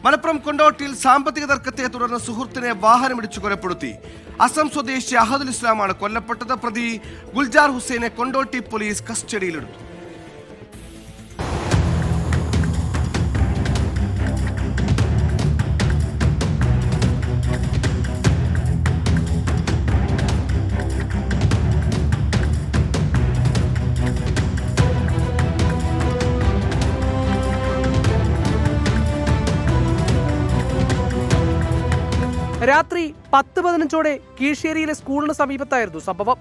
മലപ്പുറം കൊണ്ടോട്ടിയിൽ സാമ്പത്തിക തർക്കത്തെ തുടർന്ന് സുഹൃത്തിനെ വാഹനമിടിച്ചു കൊലപ്പെടുത്തി. അസം സ്വദേശി അഹദുൽ ഇസ്ലാമാണ് കൊല്ലപ്പെട്ടത്. പ്രതി ഗുൽജാർ ഹുസൈനെ കൊണ്ടോട്ടി പോലീസ് കസ്റ്റഡിയിലെടുത്തു. രാത്രി 10-15ഓടെ കീഴ്ശ്ശേരിയിലെ സ്കൂളിന് സമീപത്തായിരുന്നു സംഭവം.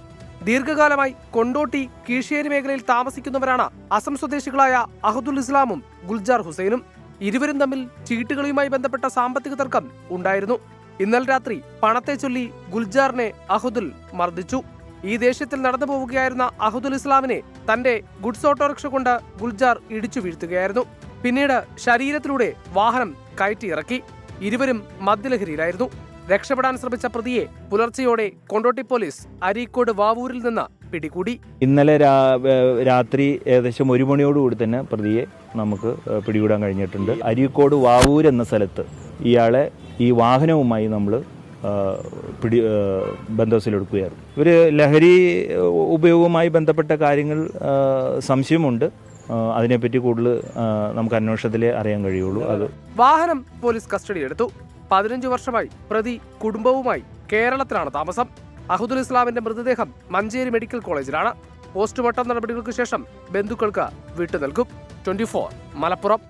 ദീർഘകാലമായി കൊണ്ടോട്ടി കീഴ്ശ്ശേരി മേഖലയിൽ താമസിക്കുന്നവരാണ് അസം സ്വദേശികളായ അഹദുൽ ഇസ്ലാമും ഗുൽജാർ ഹുസൈനും. ഇരുവരും തമ്മിൽ ചീട്ടുകളിയുമായി ബന്ധപ്പെട്ട സാമ്പത്തിക തർക്കം ഉണ്ടായിരുന്നു. ഇന്നലെ രാത്രി പണത്തെ ചൊല്ലി ഗുൽജാറിനെ അഹദുൽ മർദ്ദിച്ചു. ഈ ദേഷ്യത്തിൽ നടന്നു പോവുകയായിരുന്ന അഹദുൽ ഇസ്ലാമിനെ തന്റെ ഗുഡ്സ് ഓട്ടോറിക്ഷ കൊണ്ട് ഗുൽജാർ ഇടിച്ചു വീഴ്ത്തുകയായിരുന്നു. പിന്നീട് ശരീരത്തിലൂടെ വാഹനം കയറ്റിയിറക്കി. ഇരുവരും മദ്യലഹരിയിലായിരുന്നു. രക്ഷപ്പെടാൻ ശ്രമിച്ച പ്രതിയെ പുലർച്ചെയോടെ കൊണ്ടോട്ടി പോലീസ് അരീക്കോട് വാവൂരിൽ നിന്ന് പിടികൂടി. ഇന്നലെ രാത്രി ഏകദേശം 1 മണിയോടുകൂടി തന്നെ പ്രതിയെ നമുക്ക് പിടികൂടാൻ കഴിഞ്ഞിട്ടുണ്ട്. അരീക്കോട് വാവൂർ എന്ന സ്ഥലത്ത് ഇയാളെ ഈ വാഹനവുമായി നമ്മൾ ബന്ധത്തിലെടുക്കുകയായിരുന്നു. ഇവർ ലഹരി ഉപയോഗവുമായി ബന്ധപ്പെട്ട കാര്യങ്ങൾ സംശയമുണ്ട്. അതിനെപ്പറ്റി കൂടുതൽ നമുക്ക് അന്വേഷണത്തിലേ അറിയാൻ കഴിയുള്ളൂ. അത് വാഹനം പോലീസ് കസ്റ്റഡിയിലെടുത്തു. 15 വർഷമായി പ്രതി കുടുംബവുമായി കേരളത്തിലാണ് താമസം. അഹദുൽ ഇസ്ലാമിന്റെ മൃതദേഹം മഞ്ചേരി മെഡിക്കൽ കോളേജിലാണ്. പോസ്റ്റ്മോർട്ടം നടപടികൾക്ക് ശേഷം ബന്ധുക്കൾക്ക് വിട്ടു നൽകും. 24 മലപ്പുറം.